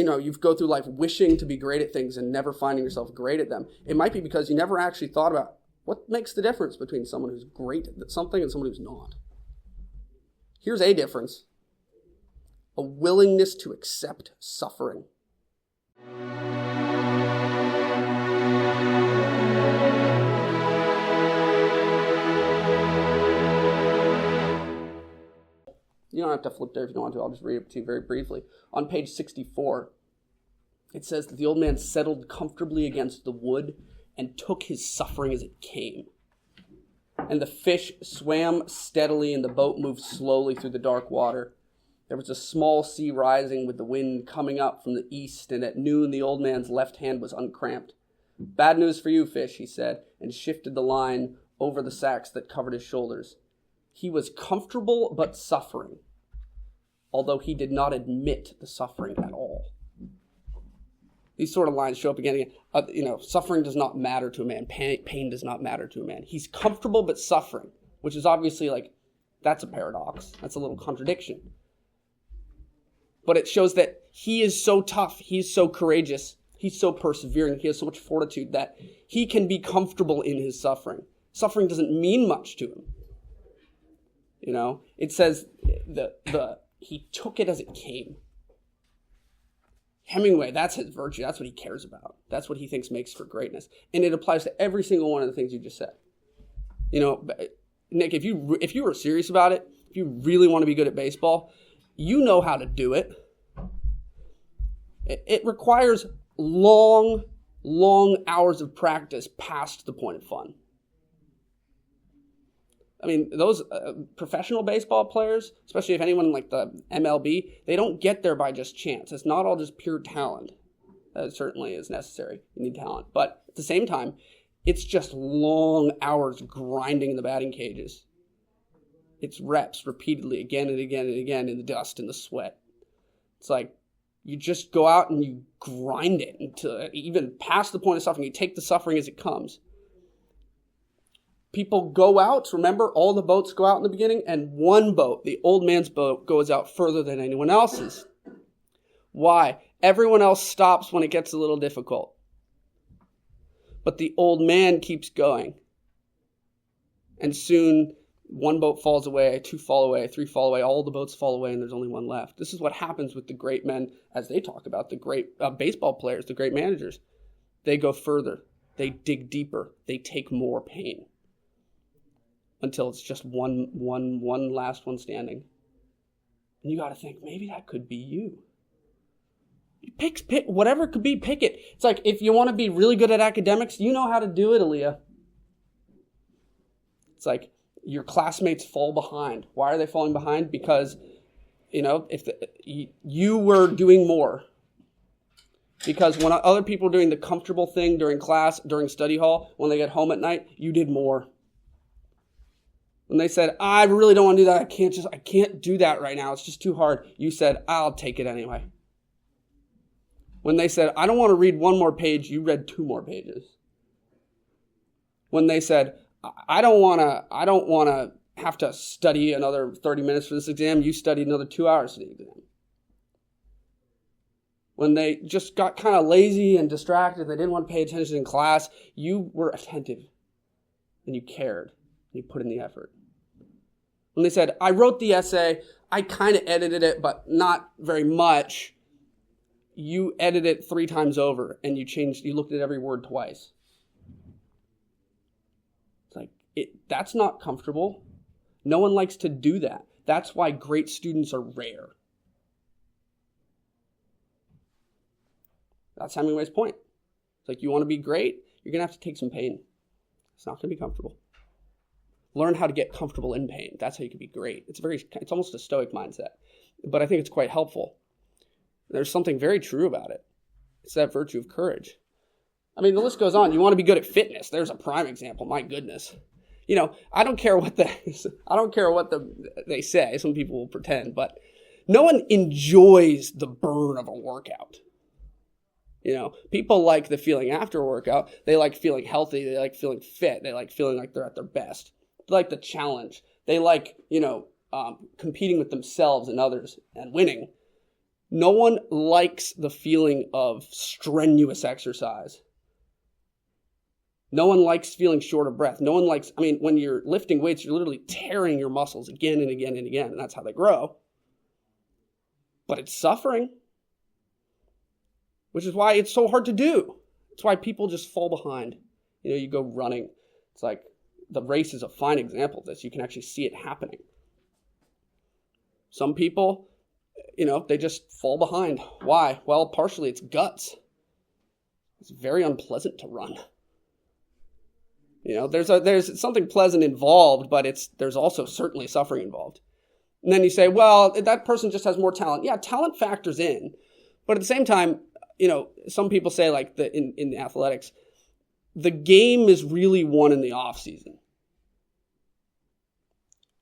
you go through life wishing to be great at things and never finding yourself great at them. It might be because you never actually thought about what makes the difference between someone who's great at something and someone who's not. Here's a difference: a willingness to accept suffering. You don't have to flip there if you don't want to. I'll just read it to you very briefly. On page 64, it says that the old man settled comfortably against the wood and took his suffering as it came. And the fish swam steadily and the boat moved slowly through the dark water. There was a small sea rising with the wind coming up from the east, and at noon the old man's left hand was uncramped. "Bad news for you, fish," he said, and shifted the line over the sacks that covered his shoulders. He was comfortable but suffering, although he did not admit the suffering at all. These sort of lines show up again and again. Suffering does not matter to a man. Pain does not matter to a man. He's comfortable but suffering, which is obviously that's a paradox. That's a little contradiction. But it shows that he is so tough. He's so courageous. He's so persevering. He has so much fortitude that he can be comfortable in his suffering. Suffering doesn't mean much to him. It says he took it as it came. Hemingway, that's his virtue. That's what he cares about. That's what he thinks makes for greatness. And it applies to every single one of the things you just said. Nick, if you were serious about it, if you really want to be good at baseball, you know how to do it. It requires long hours of practice past the point of fun. I mean, those professional baseball players, especially if anyone like the MLB, they don't get there by just chance. It's not all just pure talent. That certainly is necessary. You need talent. But at the same time, it's just long hours grinding in the batting cages. It's reps repeatedly, again and again and again, in the dust and the sweat. It's like you just go out and you grind it until even past the point of suffering. You take the suffering as it comes. People go out, remember, all the boats go out in the beginning, and one boat, the old man's boat, goes out further than anyone else's. Why? Everyone else stops when it gets a little difficult. But the old man keeps going. And soon, one boat falls away, two fall away, three fall away, all the boats fall away, and there's only one left. This is what happens with the great men, as they talk about, the great baseball players, the great managers. They go further. They dig deeper. They take more pain. Until it's just one last one standing. And you got to think, maybe that could be you. Pick, whatever it could be, pick it. It's like, if you want to be really good at academics, you know how to do it, Aaliyah. It's like, your classmates fall behind. Why are they falling behind? Because, if you were doing more. Because when other people are doing the comfortable thing during class, during study hall, when they get home at night, you did more. When they said, I really don't want to do that, I can't do that right now, it's just too hard, you said, I'll take it anyway. When they said, I don't want to read one more page, you read 2 more pages. When they said, I don't want to have to study another 30 minutes for this exam, you studied another 2 hours for the exam. When they just got kind of lazy and distracted, they didn't want to pay attention in class, you were attentive and you cared. You put in the effort. When they said, I wrote the essay, I kind of edited it, but not very much, you edited it 3 times over and you looked at every word twice. It's like, that's not comfortable. No one likes to do that. That's why great students are rare. That's Hemingway's point. It's like, you want to be great? You're going to have to take some pain. It's not going to be comfortable. Learn how to get comfortable in pain. That's how you can be great. It's almost a stoic mindset, but I think it's quite helpful. There's something very true about it. It's that virtue of courage. I mean, the list goes on. You want to be good at fitness. There's a prime example. My goodness. I don't care what they say. Some people will pretend, but no one enjoys the burn of a workout. People like the feeling after a workout. They like feeling healthy. They like feeling fit. They like feeling like they're at their best. They like the challenge. They like, competing with themselves and others and winning. No one likes the feeling of strenuous exercise. No one likes feeling short of breath. No one likes, when you're lifting weights, you're literally tearing your muscles again and again and again, and that's how they grow. But it's suffering, which is why it's so hard to do. It's why people just fall behind. You go running. It's like the race is a fine example of this. You can actually see it happening. Some people, they just fall behind. Why? Well, partially it's guts. It's very unpleasant to run. There's something pleasant involved, but there's also certainly suffering involved. And then you say, well, that person just has more talent. Yeah, talent factors in. But at the same time, some people say like in athletics, the game is really won in the off season,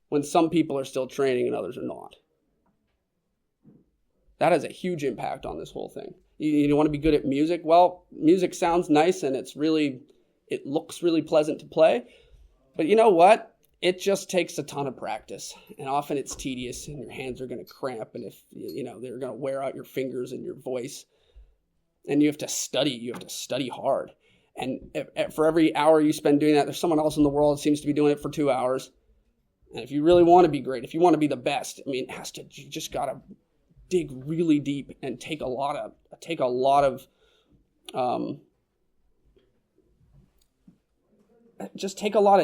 when some people are still training and others are not. That has a huge impact on this whole thing. You want to be good at music? Well, music sounds nice and it looks really pleasant to play. But you know what? It just takes a ton of practice. And often it's tedious and your hands are going to cramp. And if, they're going to wear out your fingers and your voice. And you have to study. You have to study hard. And for every hour you spend doing that, there's someone else in the world that seems to be doing it for 2 hours. And if you really want to be great, if you want to be the best, you just got to dig really deep and take a lot of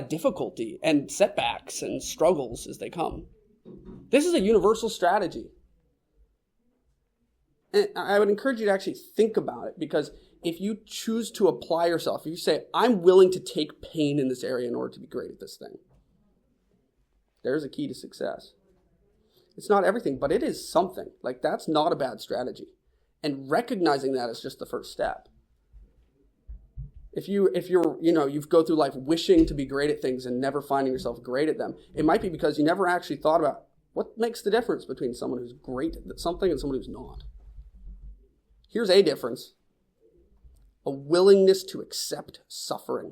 difficulty and setbacks and struggles as they come. This is a universal strategy. And I would encourage you to actually think about it, because if you choose to apply yourself, if you say, I'm willing to take pain in this area in order to be great at this thing, there's a key to success. It's not everything, but it is something. Like, that's not a bad strategy. And recognizing that is just the first step. If you go through life wishing to be great at things and never finding yourself great at them, it might be because you never actually thought about what makes the difference between someone who's great at something and someone who's not. Here's a difference: a willingness to accept suffering.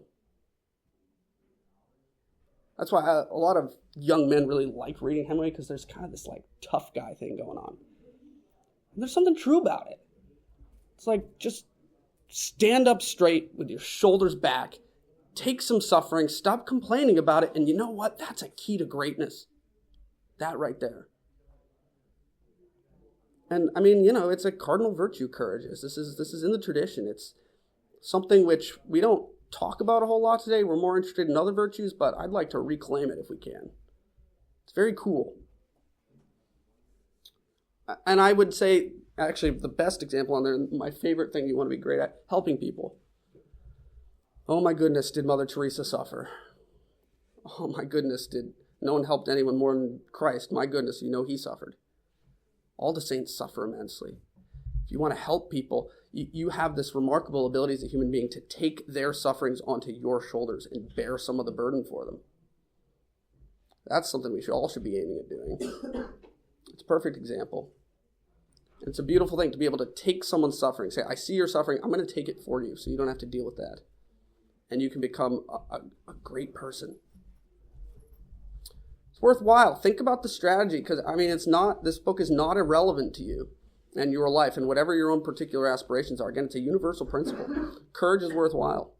That's why a lot of young men really like reading Hemingway, because there's kind of this like tough guy thing going on. And there's something true about it. It's like, just stand up straight with your shoulders back, take some suffering, stop complaining about it, and you know what? That's a key to greatness. That right there. And it's a cardinal virtue, courage. This is in the tradition. It's something which we don't talk about a whole lot today. We're more interested in other virtues, but I'd like to reclaim it if we can. It's very cool. And I would say, actually, the best example on there, my favorite thing you want to be great at, helping people. Oh my goodness, did Mother Teresa suffer? Oh my goodness, did no one helped anyone more than Christ? My goodness, he suffered. All the saints suffer immensely. If you want to help people, you have this remarkable ability as a human being to take their sufferings onto your shoulders and bear some of the burden for them. That's something we all should be aiming at doing. It's a perfect example. It's a beautiful thing to be able to take someone's suffering, say, I see your suffering, I'm going to take it for you so you don't have to deal with that. And you can become a great person. It's worthwhile. Think about the strategy, because, this book is not irrelevant to you and your life and whatever your own particular aspirations are. Again, it's a universal principle. Courage is worthwhile.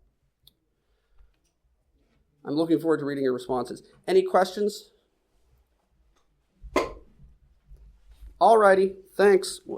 I'm looking forward to reading your responses. Any questions? Alrighty, thanks.